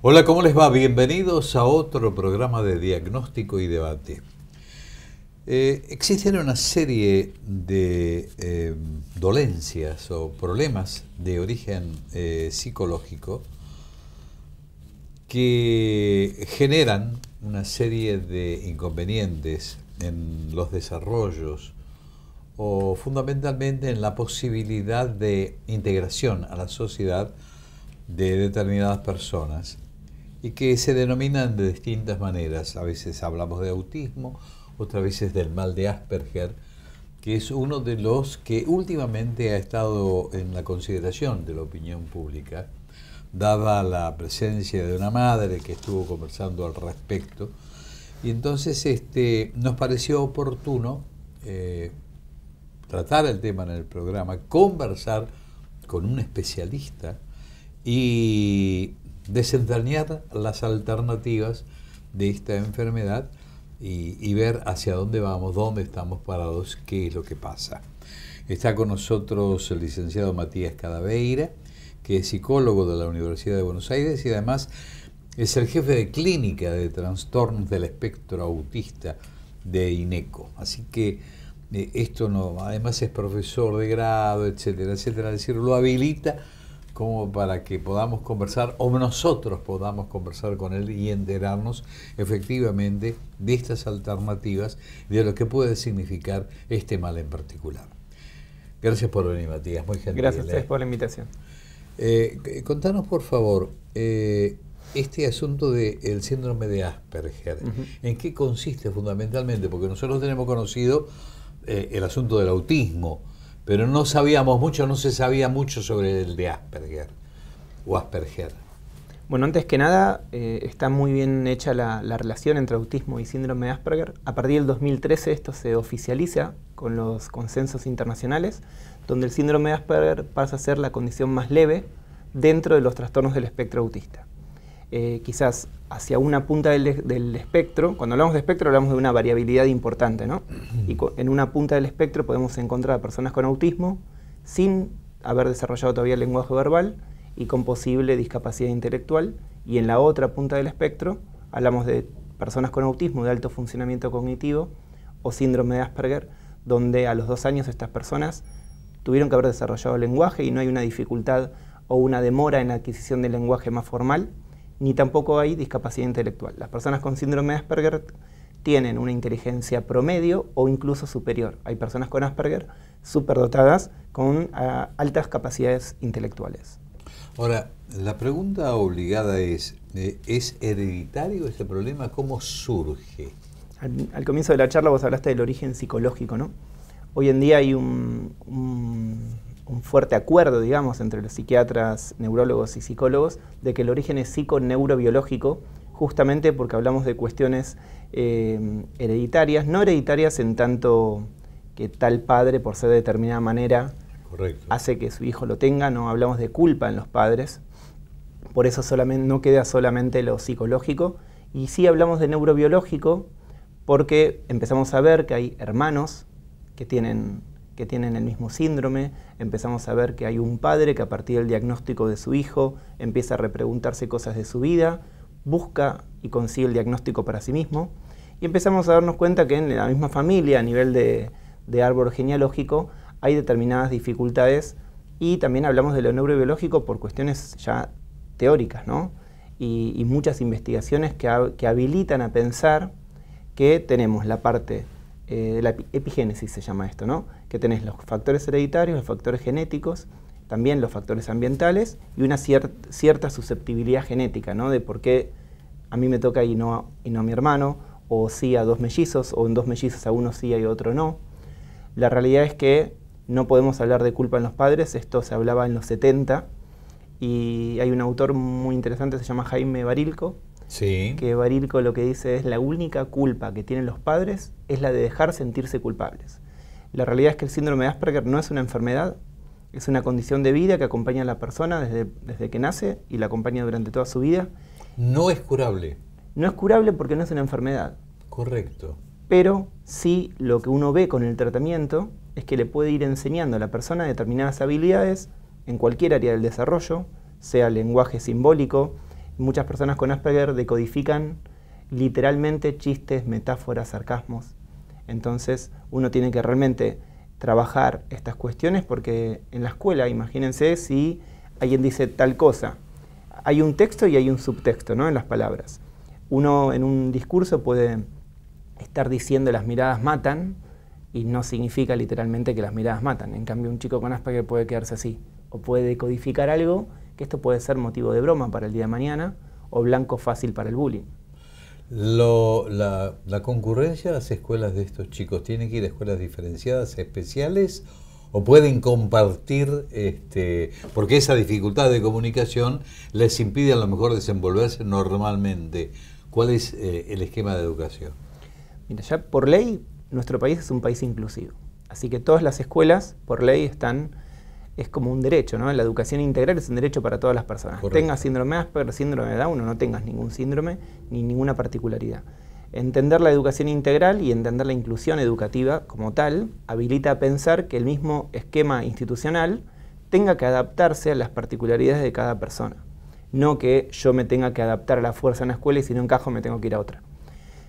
Hola, ¿cómo les va? Bienvenidos a otro programa de diagnóstico y debate. Existen una serie de dolencias o problemas de origen psicológico que generan una serie de inconvenientes en los desarrollos o fundamentalmente en la posibilidad de integración a la sociedad de determinadas personas y que se denominan de distintas maneras. A veces hablamos de autismo, otras veces del mal de Asperger, que es uno de los que últimamente ha estado en la consideración de la opinión pública, dada la presencia de una madre que estuvo conversando al respecto. Y entonces nos pareció oportuno tratar el tema en el programa, conversar con un especialista y desentrañar las alternativas de esta enfermedad y ver hacia dónde vamos, dónde estamos parados, qué es lo que pasa. Está con nosotros el licenciado Matías Cadaveira, que es psicólogo de la Universidad de Buenos Aires y además es el jefe de clínica de trastornos del espectro autista de INECO. Así que además es profesor de grado, etcétera, etcétera, es decir, lo habilita como para que podamos conversar, o nosotros podamos conversar con él y enterarnos efectivamente de estas alternativas, de lo que puede significar este mal en particular. Gracias por venir, Matías, muy gentil. Gracias a ustedes por la invitación. Contanos, por favor, este asunto del síndrome de Asperger. ¿En qué consiste fundamentalmente? Porque nosotros tenemos conocido el asunto del autismo, pero no sabíamos mucho, no se sabía mucho sobre el de Asperger o Asperger. Bueno, antes que nada, está muy bien hecha la relación entre autismo y síndrome de Asperger. A partir del 2013 esto se oficializa con los consensos internacionales, donde el síndrome de Asperger pasa a ser la condición más leve dentro de los trastornos del espectro autista. Quizás hacia una punta del espectro, cuando hablamos de espectro hablamos de una variabilidad importante, ¿no? Y en una punta del espectro podemos encontrar a personas con autismo sin haber desarrollado todavía el lenguaje verbal y con posible discapacidad intelectual, y en la otra punta del espectro hablamos de personas con autismo de alto funcionamiento cognitivo o síndrome de Asperger, donde a los 2 años estas personas tuvieron que haber desarrollado el lenguaje y no hay una dificultad o una demora en la adquisición del lenguaje más formal, ni tampoco hay discapacidad intelectual. Las personas con síndrome de Asperger tienen una inteligencia promedio o incluso superior. Hay personas con Asperger superdotadas con altas capacidades intelectuales. Ahora, la pregunta obligada ¿es hereditario este problema? ¿Cómo surge? Al comienzo de la charla vos hablaste del origen psicológico, ¿no? Hoy en día hay un fuerte acuerdo, digamos, entre los psiquiatras, neurólogos y psicólogos de que el origen es psiconeurobiológico, justamente porque hablamos de cuestiones hereditarias, no hereditarias en tanto que tal padre, por ser de determinada manera, correcto, hace que su hijo lo tenga, no hablamos de culpa en los padres, por eso no queda solamente lo psicológico, y sí hablamos de neurobiológico porque empezamos a ver que hay hermanos que tienen el mismo síndrome, empezamos a ver que hay un padre que a partir del diagnóstico de su hijo empieza a repreguntarse cosas de su vida, busca y consigue el diagnóstico para sí mismo, y empezamos a darnos cuenta que en la misma familia, a nivel de árbol genealógico, hay determinadas dificultades, y también hablamos de lo neurobiológico por cuestiones ya teóricas, ¿no? Y muchas investigaciones que habilitan a pensar que tenemos la parte la epigénesis se llama esto, ¿no? Que tenés los factores hereditarios, los factores genéticos, también los factores ambientales y una cierta susceptibilidad genética, ¿no? De por qué a mí me toca y no a mi hermano, o sí a 2 mellizos, o en 2 mellizos a uno sí y a otro no. La realidad es que no podemos hablar de culpa en los padres, esto se hablaba en los 70, y hay un autor muy interesante, se llama Jaime Barilco, sí, que Barilco lo que dice es la única culpa que tienen los padres es la de dejar sentirse culpables. La realidad es que el síndrome de Asperger no es una enfermedad, es una condición de vida que acompaña a la persona desde que nace y la acompaña durante toda su vida. No es curable. No es curable porque no es una enfermedad. Correcto. Pero sí lo que uno ve con el tratamiento es que le puede ir enseñando a la persona determinadas habilidades en cualquier área del desarrollo, sea lenguaje simbólico, Muchas personas con Asperger decodifican literalmente chistes, metáforas, sarcasmos. Entonces uno tiene que realmente trabajar estas cuestiones porque en la escuela, imagínense si alguien dice tal cosa, hay un texto y hay un subtexto, ¿no?, en las palabras. Uno en un discurso puede estar diciendo las miradas matan y no significa literalmente que las miradas matan. En cambio, un chico con Asperger puede quedarse así o puede decodificar algo que esto puede ser motivo de broma para el día de mañana o blanco fácil para el bullying. La concurrencia a las escuelas de estos chicos, ¿tienen que ir a escuelas diferenciadas, especiales, o pueden compartir, porque esa dificultad de comunicación les impide a lo mejor desenvolverse normalmente? ¿Cuál es el esquema de educación? Mira, ya por ley, nuestro país es un país inclusivo. Así que todas las escuelas, por ley, es como un derecho, ¿no? La educación integral es un derecho para todas las personas. Correcto. Tengas síndrome de Asperger, síndrome de Down o no tengas ningún síndrome ni ninguna particularidad. Entender la educación integral y entender la inclusión educativa como tal habilita a pensar que el mismo esquema institucional tenga que adaptarse a las particularidades de cada persona. No que yo me tenga que adaptar a la fuerza en la escuela y si no encajo me tengo que ir a otra.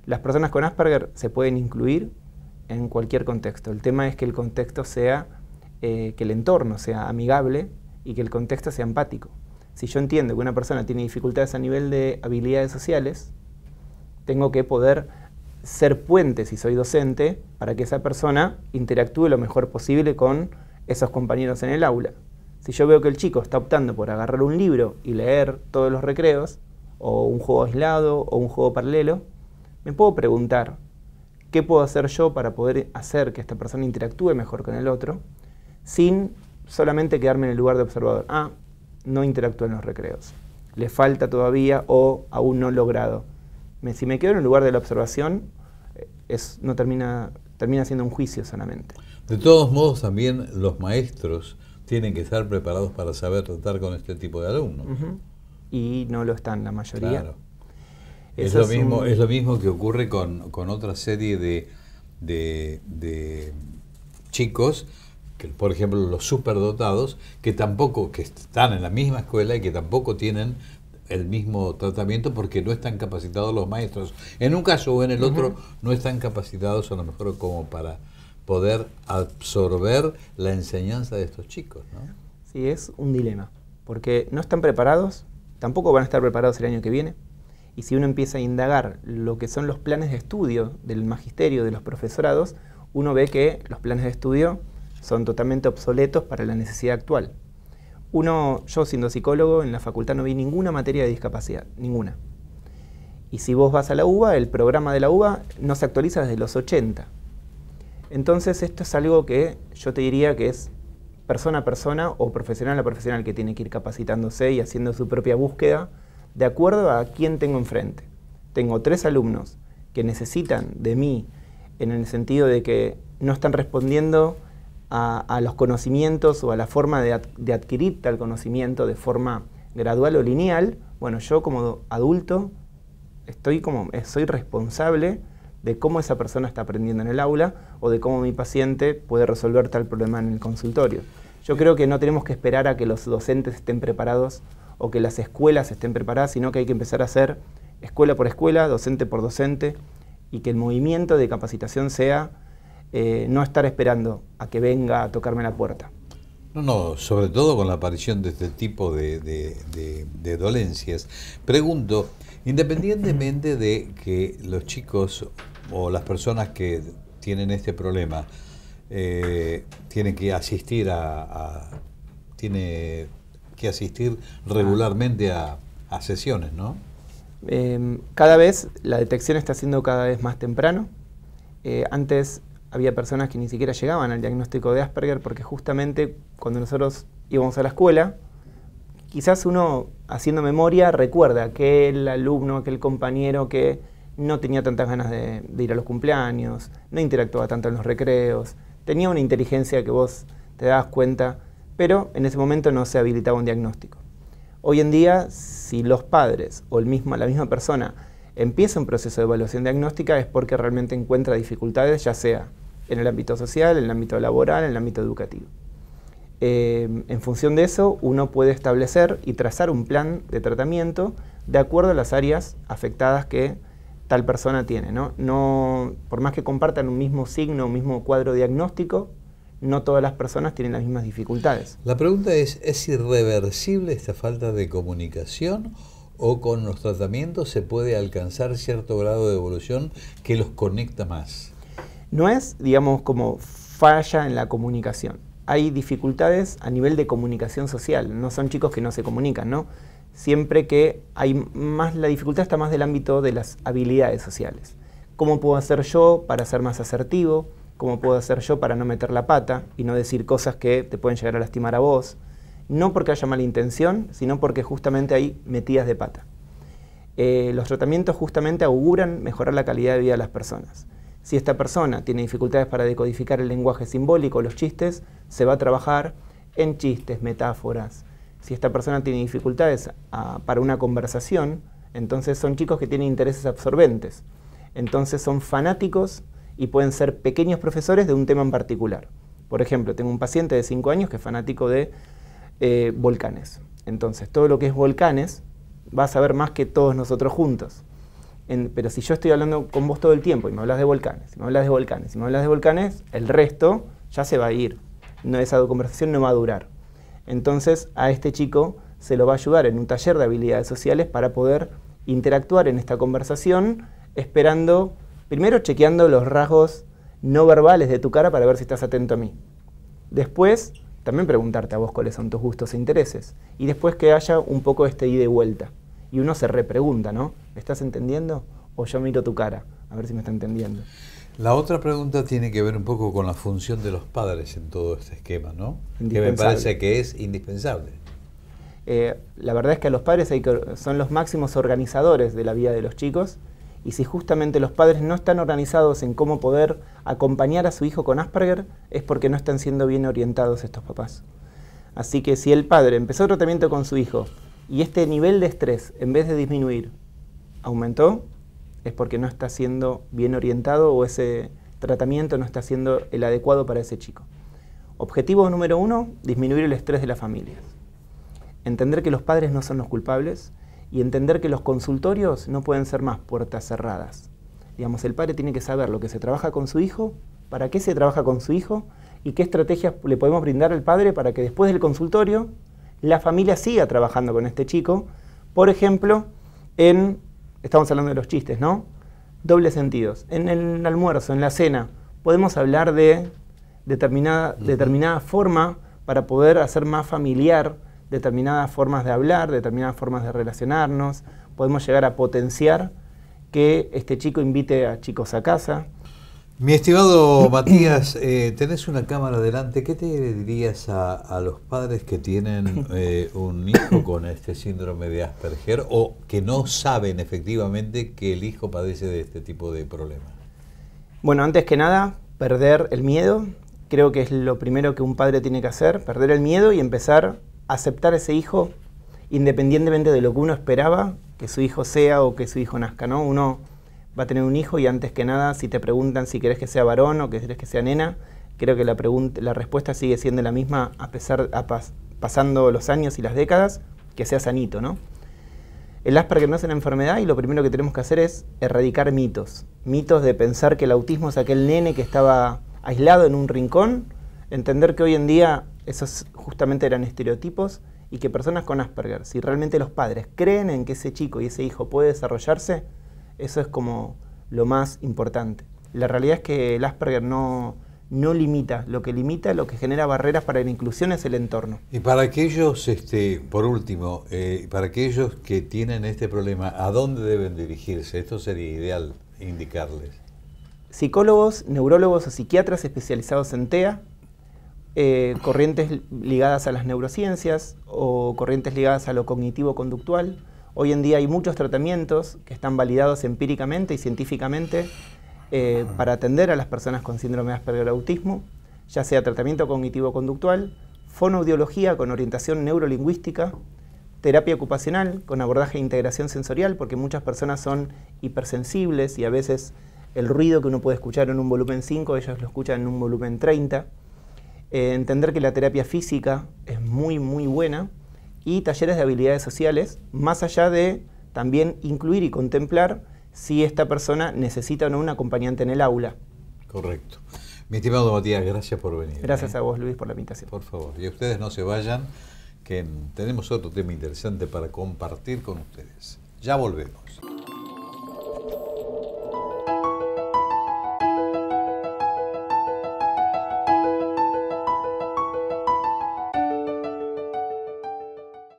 Las personas con Asperger se pueden incluir en cualquier contexto. El tema es que el contexto sea, que el entorno sea amigable y que el contexto sea empático. Si yo entiendo que una persona tiene dificultades a nivel de habilidades sociales, tengo que poder ser puente, si soy docente, para que esa persona interactúe lo mejor posible con esos compañeros en el aula. Si yo veo que el chico está optando por agarrar un libro y leer todos los recreos, o un juego aislado, o un juego paralelo, me puedo preguntar, ¿qué puedo hacer yo para poder hacer que esta persona interactúe mejor con el otro, sin solamente quedarme en el lugar de observador? Ah, no interactúa en los recreos, le falta todavía o aún no logrado. Si me quedo en el lugar de la observación, termina siendo un juicio solamente. De todos modos, también los maestros tienen que estar preparados para saber tratar con este tipo de alumnos. Y no lo están la mayoría. Claro. Es lo mismo que ocurre con otra serie de chicos, que, por ejemplo, los superdotados, que están en la misma escuela y que tampoco tienen el mismo tratamiento porque no están capacitados los maestros. En un caso o en el otro no están capacitados a lo mejor como para poder absorber la enseñanza de estos chicos, ¿no? Sí, es un dilema, porque no están preparados, tampoco van a estar preparados el año que viene, y si uno empieza a indagar lo que son los planes de estudio del magisterio, de los profesorados, uno ve que los planes de estudio son totalmente obsoletos para la necesidad actual. Yo siendo psicólogo, en la facultad no vi ninguna materia de discapacidad, ninguna. Y si vos vas a la UBA, el programa de la UBA no se actualiza desde los 80. Entonces esto es algo que yo te diría que es persona a persona o profesional a profesional que tiene que ir capacitándose y haciendo su propia búsqueda de acuerdo a quién tengo enfrente. Tengo 3 alumnos que necesitan de mí en el sentido de que no están respondiendo a los conocimientos o a la forma de adquirir tal conocimiento de forma gradual o lineal. Bueno, yo como adulto soy responsable de cómo esa persona está aprendiendo en el aula o de cómo mi paciente puede resolver tal problema en el consultorio. Yo creo que no tenemos que esperar a que los docentes estén preparados o que las escuelas estén preparadas, sino que hay que empezar a hacer escuela por escuela, docente por docente, y que el movimiento de capacitación sea no estar esperando a que venga a tocarme la puerta. No, sobre todo con la aparición de este tipo de dolencias. Pregunto, independientemente de que los chicos o las personas que tienen este problema tienen que asistir regularmente a sesiones, ¿no? Cada vez la detección está siendo cada vez más temprano. Antes había personas que ni siquiera llegaban al diagnóstico de Asperger porque justamente cuando nosotros íbamos a la escuela, quizás uno haciendo memoria recuerda aquel alumno, aquel compañero que no tenía tantas ganas de ir a los cumpleaños, no interactuaba tanto en los recreos, tenía una inteligencia que vos te dabas cuenta, pero en ese momento no se habilitaba un diagnóstico. Hoy en día, si los padres o la misma persona empieza un proceso de evaluación diagnóstica es porque realmente encuentra dificultades, ya sea en el ámbito social, en el ámbito laboral, en el ámbito educativo. En función de eso, uno puede establecer y trazar un plan de tratamiento de acuerdo a las áreas afectadas que tal persona tiene, ¿no? Por más que compartan un mismo signo, un mismo cuadro diagnóstico, no todas las personas tienen las mismas dificultades. La pregunta ¿es irreversible esta falta de comunicación o con los tratamientos se puede alcanzar cierto grado de evolución que los conecta más? No es, digamos, como falla en la comunicación. Hay dificultades a nivel de comunicación social, no son chicos que no se comunican, ¿no? Siempre que hay más, la dificultad está más del ámbito de las habilidades sociales. ¿Cómo puedo hacer yo para ser más asertivo? ¿Cómo puedo hacer yo para no meter la pata y no decir cosas que te pueden llegar a lastimar a vos? No porque haya mala intención, sino porque justamente hay metidas de pata. Los tratamientos justamente auguran mejorar la calidad de vida de las personas. Si esta persona tiene dificultades para decodificar el lenguaje simbólico, los chistes, se va a trabajar en chistes, metáforas. Si esta persona tiene dificultades para una conversación, entonces son chicos que tienen intereses absorbentes. Entonces son fanáticos y pueden ser pequeños profesores de un tema en particular. Por ejemplo, tengo un paciente de 5 años que es fanático de volcanes. Entonces, todo lo que es volcanes va a saber más que todos nosotros juntos. Pero si yo estoy hablando con vos todo el tiempo y me hablas de volcanes, y me hablas de volcanes, y me hablas de volcanes, el resto ya se va a ir. Esa conversación no va a durar. Entonces, a este chico se lo va a ayudar en un taller de habilidades sociales para poder interactuar en esta conversación, esperando, primero chequeando los rasgos no verbales de tu cara para ver si estás atento a mí. Después, también preguntarte a vos cuáles son tus gustos e intereses. Y después que haya un poco este ida y vuelta. Y uno se repregunta, ¿no? ¿Me estás entendiendo? O yo miro tu cara, a ver si me está entendiendo. La otra pregunta tiene que ver un poco con la función de los padres en todo este esquema, ¿no? Que me parece que es indispensable. La verdad es que a los padres son los máximos organizadores de la vida de los chicos, y si justamente los padres no están organizados en cómo poder acompañar a su hijo con Asperger, es porque no están siendo bien orientados estos papás. Así que si el padre empezó tratamiento con su hijo y este nivel de estrés, en vez de disminuir, aumentó, es porque no está siendo bien orientado o ese tratamiento no está siendo el adecuado para ese chico. Objetivo número 1, disminuir el estrés de las familias. Entender que los padres no son los culpables y entender que los consultorios no pueden ser más puertas cerradas. Digamos, el padre tiene que saber lo que se trabaja con su hijo, para qué se trabaja con su hijo y qué estrategias le podemos brindar al padre para que después del consultorio la familia siga trabajando con este chico. Por ejemplo, estamos hablando de los chistes, ¿no? Dobles sentidos. En el almuerzo, en la cena, podemos hablar de determinada forma para poder hacer más familiar determinadas formas de hablar, determinadas formas de relacionarnos. Podemos llegar a potenciar que este chico invite a chicos a casa. Mi estimado Matías, tenés una cámara delante. ¿Qué te dirías a los padres que tienen un hijo con este síndrome de Asperger o que no saben efectivamente que el hijo padece de este tipo de problemas? Bueno, antes que nada, perder el miedo. Creo que es lo primero que un padre tiene que hacer, perder el miedo y empezar a aceptar a ese hijo independientemente de lo que uno esperaba que su hijo sea o que su hijo nazca, ¿no? Uno va a tener un hijo y antes que nada, si te preguntan si querés que sea varón o que querés que sea nena, creo que la respuesta sigue siendo la misma pasando los años y las décadas, que sea sanito, ¿no? El Asperger no es una enfermedad y lo primero que tenemos que hacer es erradicar mitos. Mitos de pensar que el autismo es aquel nene que estaba aislado en un rincón, entender que hoy en día esos justamente eran estereotipos y que personas con Asperger, si realmente los padres creen en que ese chico y ese hijo puede desarrollarse, eso es como lo más importante. La realidad es que el Asperger no limita, lo que genera barreras para la inclusión es el entorno. Y para aquellos, por último, para aquellos que tienen este problema, ¿a dónde deben dirigirse? Esto sería ideal indicarles. Psicólogos, neurólogos o psiquiatras especializados en TEA, corrientes ligadas a las neurociencias o corrientes ligadas a lo cognitivo-conductual. Hoy en día hay muchos tratamientos que están validados empíricamente y científicamente para atender a las personas con síndrome de Asperger autismo, ya sea tratamiento cognitivo-conductual, fonoaudiología con orientación neurolingüística, terapia ocupacional con abordaje de integración sensorial, porque muchas personas son hipersensibles y a veces el ruido que uno puede escuchar en un volumen 5, ellos lo escuchan en un volumen 30. Entender que la terapia física es muy, muy buena y talleres de habilidades sociales, más allá de también incluir y contemplar si esta persona necesita o no un acompañante en el aula. Correcto. Mi estimado Matías, gracias por venir. Gracias a vos, Luis, por la invitación. Por favor. Y ustedes no se vayan, que tenemos otro tema interesante para compartir con ustedes. Ya volvemos.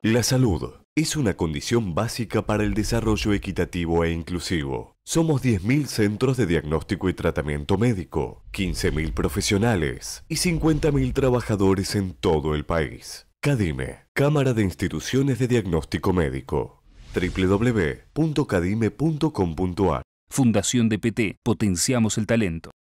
La salud es una condición básica para el desarrollo equitativo e inclusivo. Somos 10.000 centros de diagnóstico y tratamiento médico, 15.000 profesionales y 50.000 trabajadores en todo el país. CADIME, Cámara de Instituciones de Diagnóstico Médico. www.cadime.com.ar. Fundación DPT, potenciamos el talento.